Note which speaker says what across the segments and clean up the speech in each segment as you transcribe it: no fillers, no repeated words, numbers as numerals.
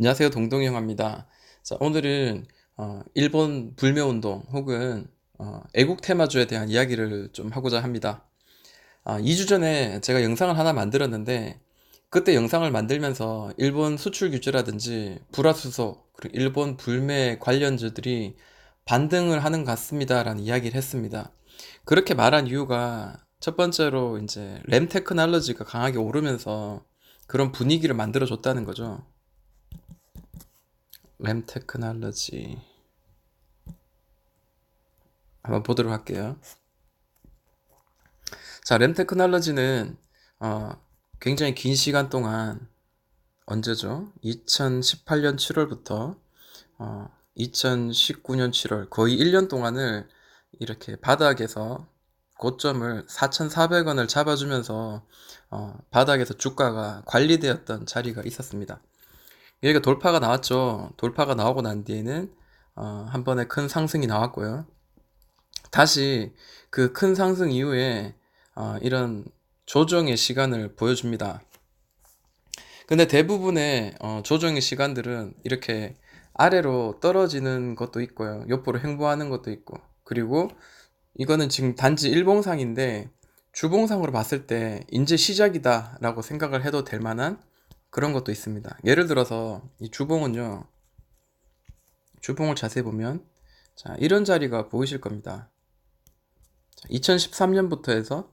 Speaker 1: 안녕하세요. 동동영화입니다. 자, 오늘은 일본 불매운동 혹은 애국 테마주에 대한 이야기를 좀 하고자 합니다. 2주 전에 제가 영상을 하나 만들었는데 그때 영상을 만들면서 일본 수출 규제라든지 불화수소 그리고 일본 불매 관련주들이 반등을 하는 것 같습니다라는 이야기를 했습니다. 그렇게 말한 이유가 첫 번째로 이제 램 테크놀로지가 강하게 오르면서 그런 분위기를 만들어 줬다는 거죠. 램 테크놀로지 한번 보도록 할게요. 자, 램 테크놀로지는 어, 굉장히 긴 시간 동안 언제죠? 2018년 7월부터 2019년 7월 거의 1년 동안을 이렇게 바닥에서 고점을 4,400원을 잡아주면서 바닥에서 주가가 관리되었던 자리가 있었습니다. 여기가 돌파가 나왔죠. 돌파가 나오고 난 뒤에는 한 번에 큰 상승이 나왔고요. 다시 그 큰 상승 이후에 이런 조정의 시간을 보여줍니다. 근데 대부분의 조정의 시간들은 이렇게 아래로 떨어지는 것도 있고요. 옆으로 횡보하는 것도 있고. 그리고 이거는 지금 단지 일봉상인데 주봉상으로 봤을 때 이제 시작이다 라고 생각을 해도 될 만한 그런 것도 있습니다. 예를 들어서 이 주봉은요. 주봉을 자세히 보면 자, 이런 자리가 보이실 겁니다. 2013년부터 해서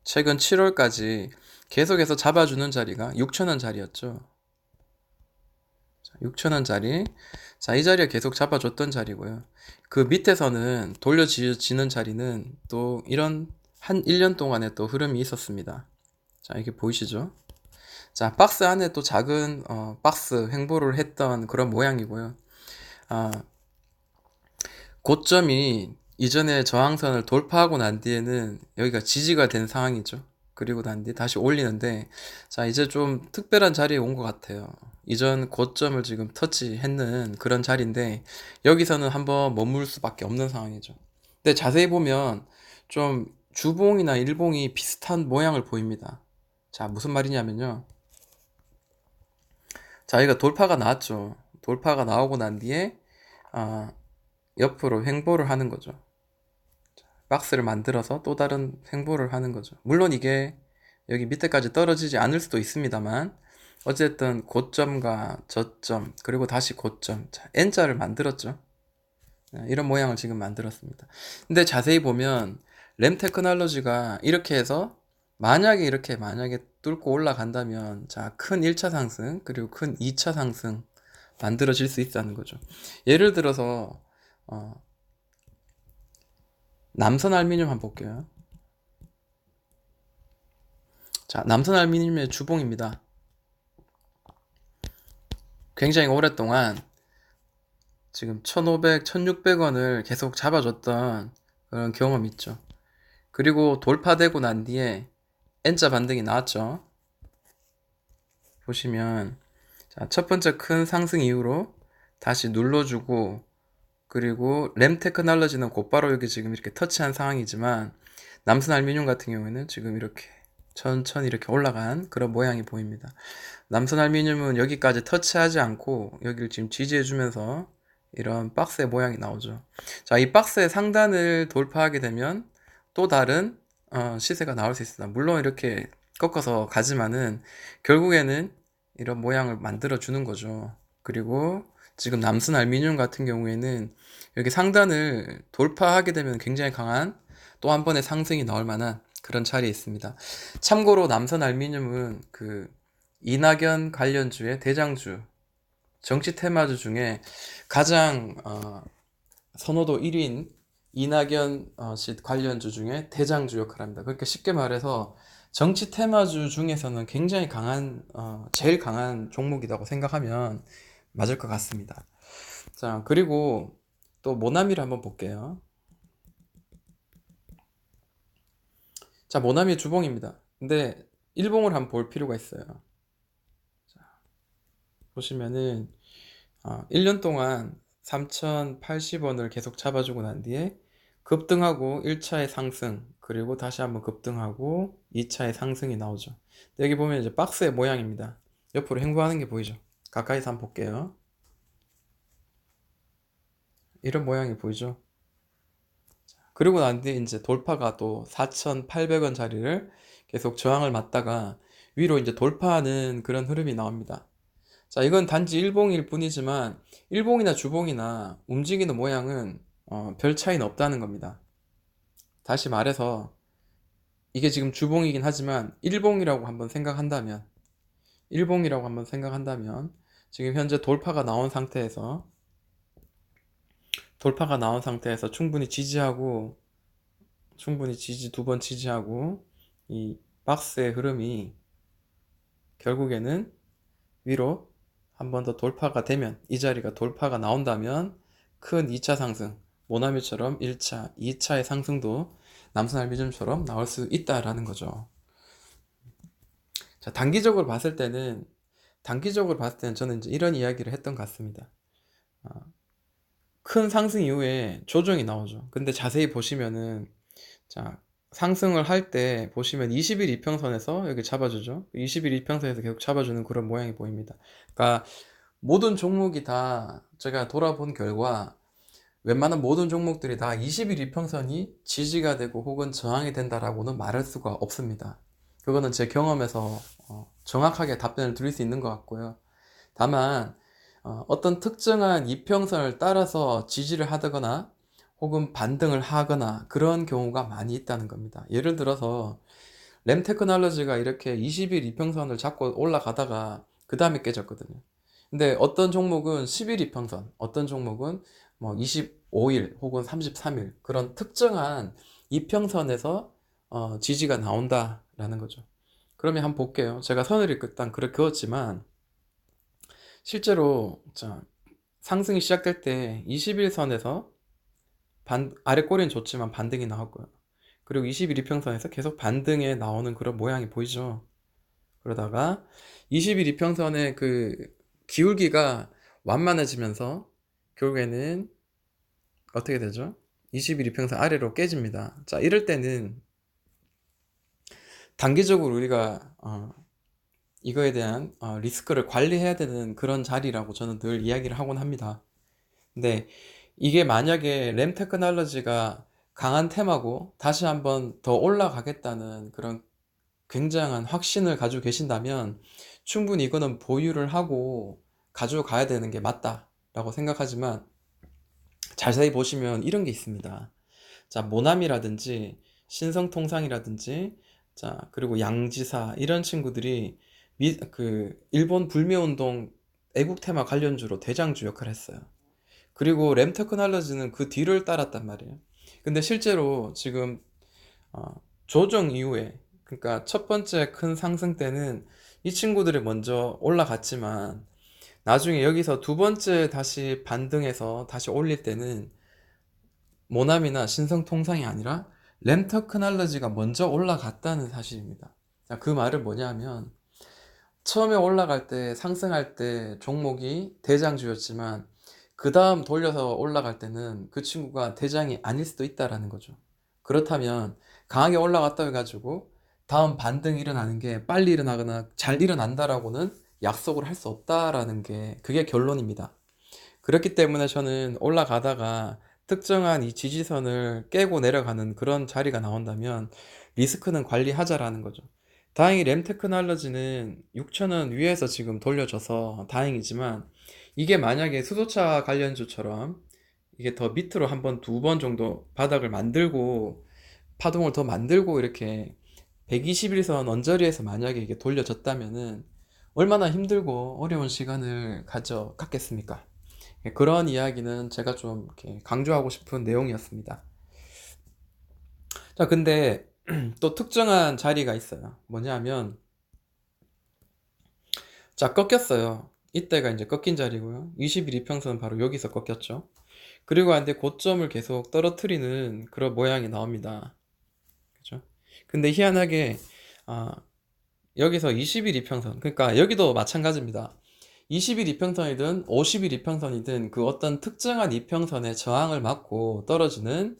Speaker 1: 최근 7월까지 계속해서 잡아주는 자리가 6천원 자리였죠. 6천원 자리. 자, 이 자리가 계속 잡아줬던 자리고요. 그 밑에서는 돌려지는 자리는 또 이런 한 1년 동안의 또 흐름이 있었습니다. 자, 이게 보이시죠? 자, 박스 안에 또 작은 박스 횡보를 했던 그런 모양이고요. 아, 고점이 이전에 저항선을 돌파하고 난 뒤에는 여기가 지지가 된 상황이죠. 그리고 난 뒤에 다시 올리는데, 자, 이제 좀 특별한 자리에 온 것 같아요. 이전 고점을 지금 터치했는 그런 자리인데, 여기서는 한번 머물 수밖에 없는 상황이죠. 근데 자세히 보면 좀 주봉이나 일봉이 비슷한 모양을 보입니다. 자, 무슨 말이냐면요. 자, 여기가 돌파가 나왔죠. 돌파가 나오고 난 뒤에, 아, 옆으로 횡보를 하는 거죠. 박스를 만들어서 또 다른 횡보를 하는 거죠. 물론 이게 여기 밑에까지 떨어지지 않을 수도 있습니다만 어쨌든 고점과 저점 그리고 다시 고점 자, N자를 만들었죠. 이런 모양을 지금 만들었습니다. 근데 자세히 보면 램 테크놀로지가 이렇게 해서 만약에 뚫고 올라간다면 자, 큰 1차 상승 그리고 큰 2차 상승 만들어질 수 있다는 거죠. 예를 들어서 남선 알루미늄 한번 볼게요. 자, 남선 알루미늄의 주봉입니다. 굉장히 오랫동안 지금 1,500, 1,600원을 계속 잡아줬던 그런 경험이 있죠. 그리고 돌파되고 난 뒤에 N자 반등이 나왔죠. 보시면 자, 첫 번째 큰 상승 이후로 다시 눌러주고 그리고 램 테크놀로지는 곧바로 여기 지금 이렇게 터치한 상황이지만 남선 알루미늄 같은 경우에는 지금 이렇게 천천히 이렇게 올라간 그런 모양이 보입니다. 남선 알루미늄은 여기까지 터치하지 않고 여기를 지금 지지해주면서 이런 박스의 모양이 나오죠. 자, 이 박스의 상단을 돌파하게 되면 또 다른 시세가 나올 수 있습니다. 물론 이렇게 꺾어서 가지만은 결국에는 이런 모양을 만들어 주는 거죠. 그리고 지금 남선 알루미늄 같은 경우에는 여기 상단을 돌파하게 되면 굉장히 강한 또 한 번의 상승이 나올 만한 그런 자리에 있습니다. 참고로 남선 알루미늄은 그 이낙연 관련주의 대장주, 정치 테마주 중에 가장 선호도 1위인 이낙연 씨 관련주 중에 대장주 역할을 합니다. 그러니까 쉽게 말해서 정치 테마주 중에서는 굉장히 강한 제일 강한 종목이라고 생각하면 맞을 것 같습니다. 자, 그리고 또 모나미를 한번 볼게요. 자, 모나미 주봉입니다. 근데 일봉을 한번 볼 필요가 있어요. 보시면은 1년 동안 3,080원을 계속 잡아주고 난 뒤에 급등하고 1차의 상승 그리고 다시 한번 급등하고 2차의 상승이 나오죠. 여기 보면 이제 박스의 모양입니다. 옆으로 횡보하는 게 보이죠. 가까이서 한번 볼게요. 이런 모양이 보이죠? 그리고 난 뒤에 이제 돌파가 또 4,800원짜리를 계속 저항을 맞다가 위로 이제 돌파하는 그런 흐름이 나옵니다. 자, 이건 단지 일봉일 뿐이지만 일봉이나 주봉이나 움직이는 모양은 별 차이는 없다는 겁니다. 다시 말해서 이게 지금 주봉이긴 하지만 일봉이라고 한번 생각한다면 지금 현재 돌파가 나온 상태에서 충분히 지지 두 번 지지하고 이 박스의 흐름이 결국에는 위로 한 번 더 돌파가 되면, 이 자리가 돌파가 나온다면 큰 2차 상승, 모나미처럼 1차, 2차의 상승도 남선알미즘처럼 나올 수 있다라는 거죠. 자, 단기적으로 봤을 때는 저는 이제 이런 이야기를 했던 것 같습니다. 큰 상승 이후에 조정이 나오죠. 근데 자세히 보시면은, 자, 상승을 할 때 보시면 20일 이평선에서 여기 잡아주죠. 20일 이평선에서 계속 잡아주는 그런 모양이 보입니다. 그러니까 모든 종목이 다 제가 돌아본 결과 웬만한 모든 종목들이 다 20일 이평선이 지지가 되고 혹은 저항이 된다라고는 말할 수가 없습니다. 그거는 제 경험에서 정확하게 답변을 드릴 수 있는 것 같고요. 다만 어떤 특정한 이평선을 따라서 지지를 하거나 혹은 반등을 하거나 그런 경우가 많이 있다는 겁니다. 예를 들어서 램테크놀로지가 이렇게 20일 이평선을 잡고 올라가다가 그 다음에 깨졌거든요. 근데 어떤 종목은 10일 이평선, 어떤 종목은 뭐 25일 혹은 33일 그런 특정한 이평선에서 지지가 나온다라는 거죠. 그러면 한번 볼게요. 제가 선을 일단 그렇게 그었지만 실제로 자, 상승이 시작될 때 21선에서 아래 꼬리는 좋지만 반등이 나왔고요. 그리고 21 이평선에서 계속 반등에 나오는 그런 모양이 보이죠. 그러다가 21 이평선의 그 기울기가 완만해지면서 결국에는 어떻게 되죠? 21 이평선 아래로 깨집니다. 자, 이럴 때는 단기적으로 우리가 이거에 대한 리스크를 관리해야 되는 그런 자리라고 저는 늘 이야기를 하곤 합니다. 근데 이게 만약에 램 테크놀로지가 강한 테마고 다시 한번 더 올라가겠다는 그런 굉장한 확신을 가지고 계신다면 충분히 이거는 보유를 하고 가져가야 되는 게 맞다라고 생각하지만 자세히 보시면 이런 게 있습니다. 자, 모나미라든지 신성통상이라든지 자, 그리고 양지사 이런 친구들이 일본 불매운동 애국 테마 관련주로 대장주 역할을 했어요. 그리고 램 테크놀로지는 그 뒤를 따랐단 말이에요. 근데 실제로 지금 조정 이후에, 그러니까 첫 번째 큰 상승 때는 이 친구들이 먼저 올라갔지만 나중에 여기서 두 번째 다시 반등해서 다시 올릴 때는 모나미나 신성통상이 아니라 램 테크놀로지가 먼저 올라갔다는 사실입니다. 자, 그 말은 뭐냐 하면 처음에 올라갈 때 상승할 때 종목이 대장주였지만 그 다음 돌려서 올라갈 때는 그 친구가 대장이 아닐 수도 있다라는 거죠. 그렇다면 강하게 올라갔다 해가지고 다음 반등이 일어나는 게 빨리 일어나거나 잘 일어난다라고는 약속을 할 수 없다라는 게 그게 결론입니다. 그렇기 때문에 저는 올라가다가 특정한 이 지지선을 깨고 내려가는 그런 자리가 나온다면 리스크는 관리하자라는 거죠. 다행히 램 테크놀로지는 6,000원 위에서 지금 돌려줘서 다행이지만 이게 만약에 수소차 관련주처럼 이게 더 밑으로 한 번, 두 번 정도 바닥을 만들고 파동을 더 만들고 이렇게 121선 언저리에서 만약에 이게 돌려졌다면은 얼마나 힘들고 어려운 시간을 갖겠습니까? 그런 이야기는 제가 좀 이렇게 강조하고 싶은 내용이었습니다. 자, 근데 또 특정한 자리가 있어요. 뭐냐면, 자, 꺾였어요. 이때가 이제 꺾인 자리고요. 20일 이평선은 바로 여기서 꺾였죠. 그리고 한데 고점을 계속 떨어뜨리는 그런 모양이 나옵니다. 그죠? 근데 희한하게, 아, 여기서 20일 이평선, 그러니까 여기도 마찬가지입니다. 20일 이평선이든 50일 이평선이든 그 어떤 특정한 이평선의 저항을 맞고 떨어지는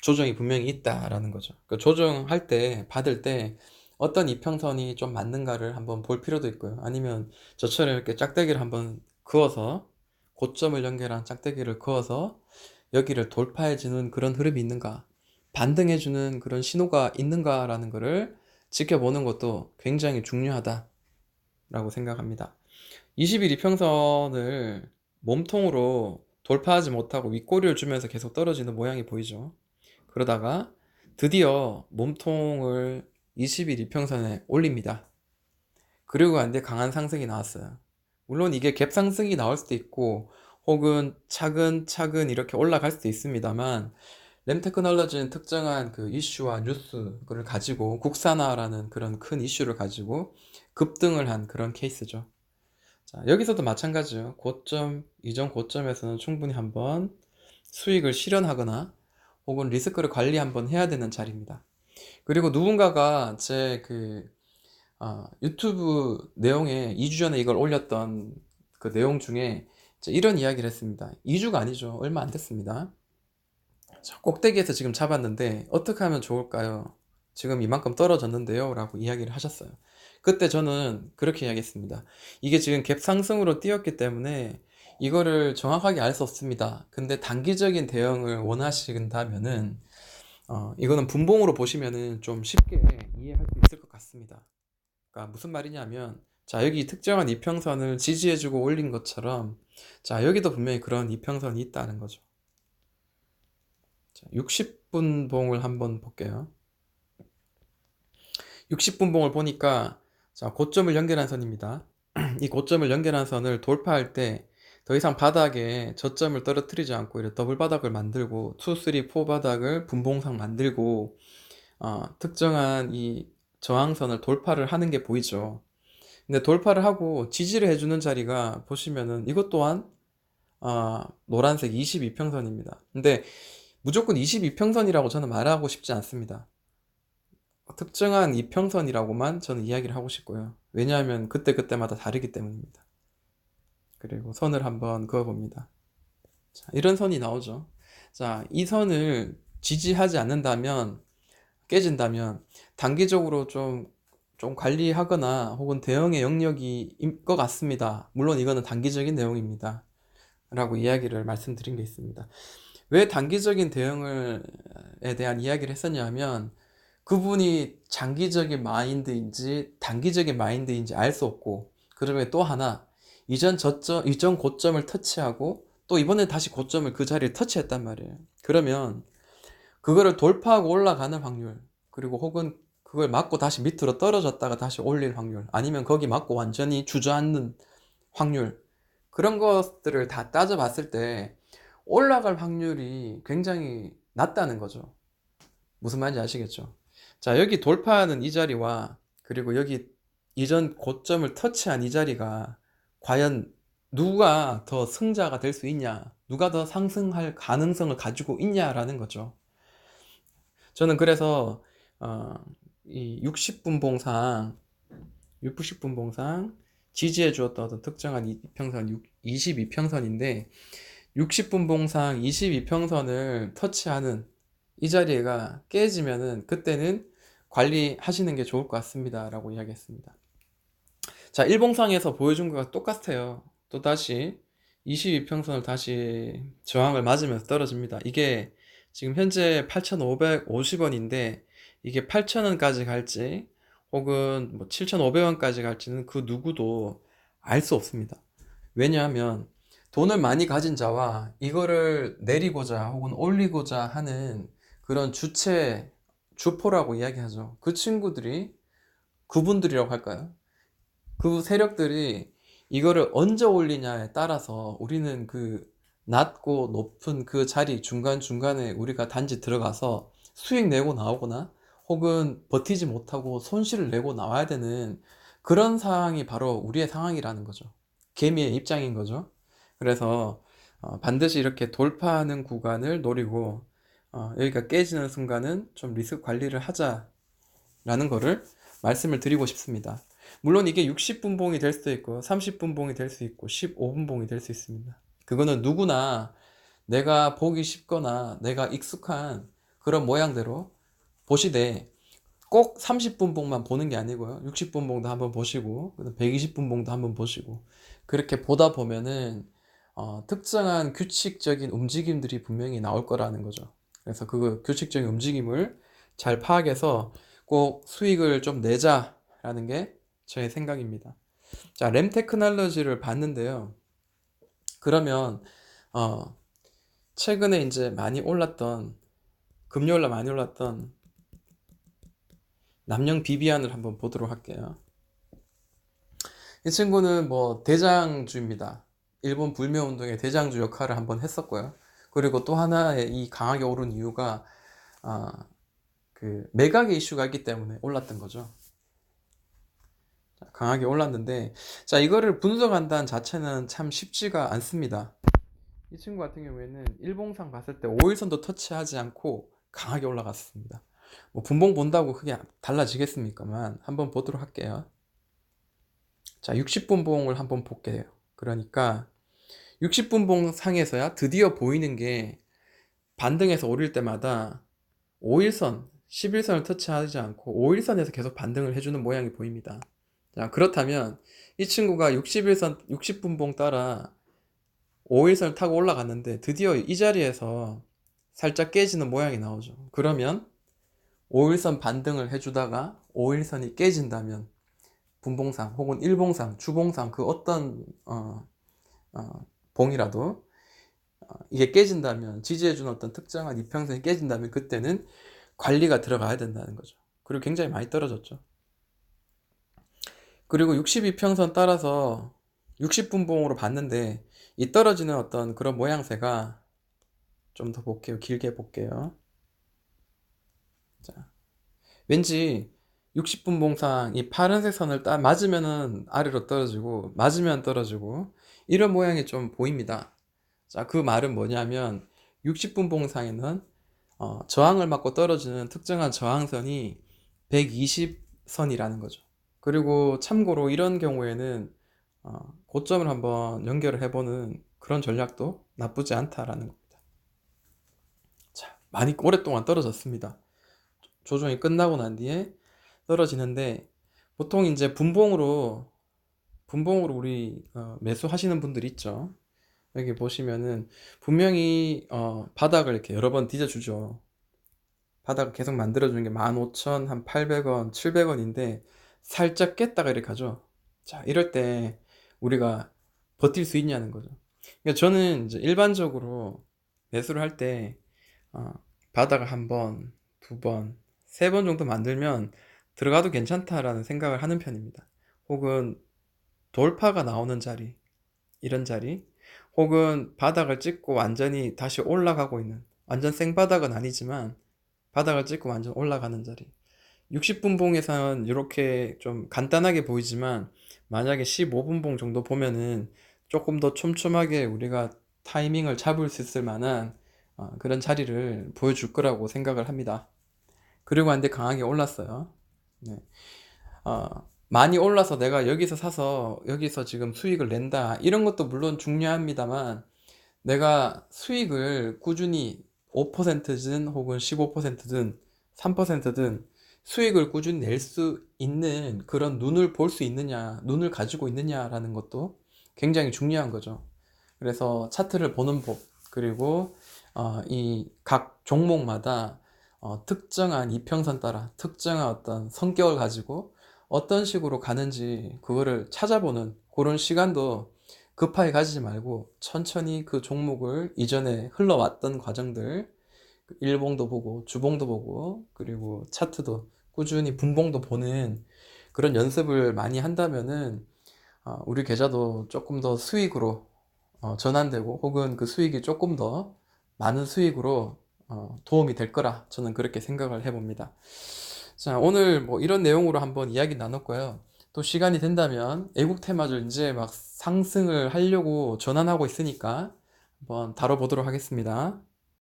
Speaker 1: 조정이 분명히 있다라는 거죠. 그 조정할 때, 받을 때 어떤 이평선이 좀 맞는가를 한번 볼 필요도 있고요. 아니면 저처럼 이렇게 짝대기를 한번 그어서 고점을 연결한 짝대기를 그어서 여기를 돌파해주는 그런 흐름이 있는가, 반등해주는 그런 신호가 있는가라는 것을 지켜보는 것도 굉장히 중요하다라고 생각합니다. 20일 이평선을 몸통으로 돌파하지 못하고 윗꼬리를 주면서 계속 떨어지는 모양이 보이죠. 그러다가 드디어 몸통을 20일 이평선에 올립니다. 그리고 안돼 강한 상승이 나왔어요. 물론 이게 갭 상승이 나올 수도 있고 혹은 차근차근 이렇게 올라갈 수도 있습니다만, 램테크놀로지는 특정한 그 이슈와 뉴스를 가지고 국산화라는 그런 큰 이슈를 가지고 급등을 한 그런 케이스죠. 자, 여기서도 마찬가지예요. 고점, 이전 고점에서는 충분히 한번 수익을 실현하거나 혹은 리스크를 관리 한번 해야 되는 자리입니다. 그리고 누군가가 제 유튜브 내용에 2주 전에 이걸 올렸던 그 내용 중에 이런 이야기를 했습니다. 2주가 아니죠. 얼마 안 됐습니다. 자, 꼭대기에서 지금 잡았는데 어떻게 하면 좋을까요? 지금 이만큼 떨어졌는데요 라고 이야기를 하셨어요. 그때 저는 그렇게 이야기했습니다. 이게 지금 갭 상승으로 뛰었기 때문에 이거를 정확하게 알 수 없습니다. 근데 단기적인 대응을 원하신다면은 이거는 분봉으로 보시면은 좀 쉽게 이해할 수 있을 것 같습니다. 그러니까 무슨 말이냐면, 자, 여기 특정한 이평선을 지지해주고 올린 것처럼, 자, 여기도 분명히 그런 이평선이 있다는 거죠. 자, 60분봉을 한번 볼게요. 60분봉을 보니까, 자, 고점을 연결한 선입니다. 이 고점을 연결한 선을 돌파할 때 더 이상 바닥에 저점을 떨어뜨리지 않고 이렇게 더블 바닥을 만들고 2, 3, 4 바닥을 분봉상 만들고 특정한 이 저항선을 돌파를 하는 게 보이죠. 근데 돌파를 하고 지지를 해주는 자리가 보시면은 이것 또한 노란색 22평선입니다. 근데 무조건 22평선이라고 저는 말하고 싶지 않습니다. 특정한 이평선이라고만 저는 이야기를 하고 싶고요. 왜냐하면 그때그때마다 다르기 때문입니다. 그리고 선을 한번 그어봅니다. 자, 이런 선이 나오죠. 자, 이 선을 지지하지 않는다면, 깨진다면 단기적으로 좀 관리하거나 혹은 대응의 영역인 것 같습니다. 물론 이거는 단기적인 내용입니다. 라고 이야기를 말씀드린 게 있습니다. 왜 단기적인 대응에 대한 이야기를 했었냐면, 그분이 장기적인 마인드인지 단기적인 마인드인지 알 수 없고, 그러면 또 하나, 이전 고점을 터치하고 또 이번에 다시 고점을 그 자리를 터치했단 말이에요. 그러면 그거를 돌파하고 올라가는 확률, 그리고 혹은 그걸 맞고 다시 밑으로 떨어졌다가 다시 올릴 확률, 아니면 거기 맞고 완전히 주저앉는 확률, 그런 것들을 다 따져봤을 때 올라갈 확률이 굉장히 낮다는 거죠. 무슨 말인지 아시겠죠? 자, 여기 돌파하는 이 자리와 그리고 여기 이전 고점을 터치한 이 자리가 과연 누가 더 승자가 될 수 있냐, 누가 더 상승할 가능성을 가지고 있냐라는 거죠. 저는 그래서 이 60분봉상 60분봉상 지지해 주었던 어떤 특정한 이평선 22평선인데, 60분봉상 22평선을 터치하는 이 자리가 깨지면은 그때는 관리하시는 게 좋을 것 같습니다 라고 이야기했습니다. 자, 일봉상에서 보여준 것과 똑같아요. 또 다시 22평선을 다시 저항을 맞으면서 떨어집니다. 이게 지금 현재 8,550원인데 이게 8,000원까지 갈지 혹은 뭐 7,500원까지 갈지는 그 누구도 알 수 없습니다. 왜냐하면 돈을 많이 가진 자와 이거를 내리고자 혹은 올리고자 하는 그런 주포라고 이야기하죠. 그 친구들이, 그분들이라고 할까요? 그 세력들이 이거를 언제 올리냐에 따라서 우리는 그 낮고 높은 그 자리 중간중간에 우리가 단지 들어가서 수익 내고 나오거나 혹은 버티지 못하고 손실을 내고 나와야 되는 그런 상황이 바로 우리의 상황이라는 거죠. 개미의 입장인 거죠. 그래서 반드시 이렇게 돌파하는 구간을 노리고 여기가 깨지는 순간은 좀 리스크 관리를 하자라는 거를 말씀을 드리고 싶습니다. 물론 이게 60분봉이 될 수도 있고 30분봉이 될 수 있고 15분봉이 될 수 있습니다. 그거는 누구나 내가 보기 쉽거나 내가 익숙한 그런 모양대로 보시되, 꼭 30분봉만 보는 게 아니고요. 60분봉도 한번 보시고, 120분봉도 한번 보시고, 그렇게 보다 보면은, 특정한 규칙적인 움직임들이 분명히 나올 거라는 거죠. 그래서 그 규칙적인 움직임을 잘 파악해서 꼭 수익을 좀 내자라는 게 저의 생각입니다. 자, 램 테크놀로지를 봤는데요. 그러면, 어, 최근에 이제 많이 올랐던, 금요일날 많이 올랐던 남영 비비안을 한번 보도록 할게요. 이 친구는 뭐 대장주입니다. 일본 불매운동의 대장주 역할을 한번 했었고요. 그리고 또 하나의 이 강하게 오른 이유가 그 매각의 이슈가 있기 때문에 올랐던 거죠. 강하게 올랐는데, 자, 이거를 분석한다는 자체는 참 쉽지가 않습니다. 이 친구 같은 경우에는 일봉상 봤을 때 5일선도 터치하지 않고 강하게 올라갔습니다. 뭐 분봉 본다고 크게 달라지겠습니까만 한번 보도록 할게요. 자, 60분봉을 한번 볼게요. 그러니까 60분봉 상에서야 드디어 보이는 게 반등해서 오를 때마다 5일선, 11선을 터치하지 않고 5일선에서 계속 반등을 해주는 모양이 보입니다. 자, 그렇다면 이 친구가 61선, 60분봉 따라 5일선을 타고 올라갔는데 드디어 이 자리에서 살짝 깨지는 모양이 나오죠. 그러면 5일선 반등을 해주다가 5일선이 깨진다면 분봉상 혹은 일봉상, 주봉상 그 어떤 봉이라도 이게 깨진다면, 지지해주는 어떤 특정한 이평선이 깨진다면 그때는 관리가 들어가야 된다는 거죠. 그리고 굉장히 많이 떨어졌죠. 그리고 62평선 따라서 60분봉으로 봤는데 이 떨어지는 어떤 그런 모양새가 좀 더 볼게요. 길게 볼게요. 자, 왠지 60분봉상 이 파란색 선을 딱 맞으면은 아래로 떨어지고 맞으면 떨어지고 이런 모양이 좀 보입니다. 자, 그 말은 뭐냐면 60분봉상에는 저항을 맞고 떨어지는 특정한 저항선이 120선이라는 거죠. 그리고 참고로 이런 경우에는 고점을 한번 연결을 해보는 그런 전략도 나쁘지 않다라는 겁니다. 자, 많이 오랫동안 떨어졌습니다. 조정이 끝나고 난 뒤에 떨어지는데 보통 이제 분봉으로 우리 매수하시는 분들 있죠. 여기 보시면은 분명히 바닥을 이렇게 여러 번 뒤져주죠. 바닥을 계속 만들어주는 게 15,000, 한 800원, 700원인데 살짝 깼다가 이렇게 가죠. 자, 이럴 때 우리가 버틸 수 있냐는 거죠. 그러니까 저는 이제 일반적으로 매수를 할 때 바닥을 한 번, 두 번, 세 번 정도 만들면 들어가도 괜찮다라는 생각을 하는 편입니다. 혹은 돌파가 나오는 자리, 이런 자리, 혹은 바닥을 찍고 완전히 다시 올라가고 있는, 완전 생바닥은 아니지만 바닥을 찍고 완전 올라가는 자리. 60분봉에서는 이렇게 좀 간단하게 보이지만 만약에 15분봉 정도 보면은 조금 더 촘촘하게 우리가 타이밍을 잡을 수 있을 만한 그런 자리를 보여줄 거라고 생각을 합니다. 그리고 한데 강하게 올랐어요. 네. 많이 올라서 내가 여기서 사서 여기서 지금 수익을 낸다. 이런 것도 물론 중요합니다만 내가 수익을 꾸준히 5%든 혹은 15%든 3%든 수익을 꾸준히 낼 수 있는 그런 눈을 볼 수 있느냐, 눈을 가지고 있느냐라는 것도 굉장히 중요한 거죠. 그래서 차트를 보는 법, 그리고 이 각 종목마다 특정한 이평선 따라 특정한 어떤 성격을 가지고 어떤 식으로 가는지 그거를 찾아보는 그런 시간도 급하게 가지지 말고 천천히 그 종목을 이전에 흘러왔던 과정들, 일봉도 보고 주봉도 보고 그리고 차트도 꾸준히 분봉도 보는 그런 연습을 많이 한다면은 우리 계좌도 조금 더 수익으로 전환되고 혹은 그 수익이 조금 더 많은 수익으로 도움이 될 거라 저는 그렇게 생각을 해봅니다. 자, 오늘 뭐 이런 내용으로 한번 이야기 나눴고요. 또 시간이 된다면 애국 테마주 이제 막 상승을 하려고 전환하고 있으니까 한번 다뤄보도록 하겠습니다.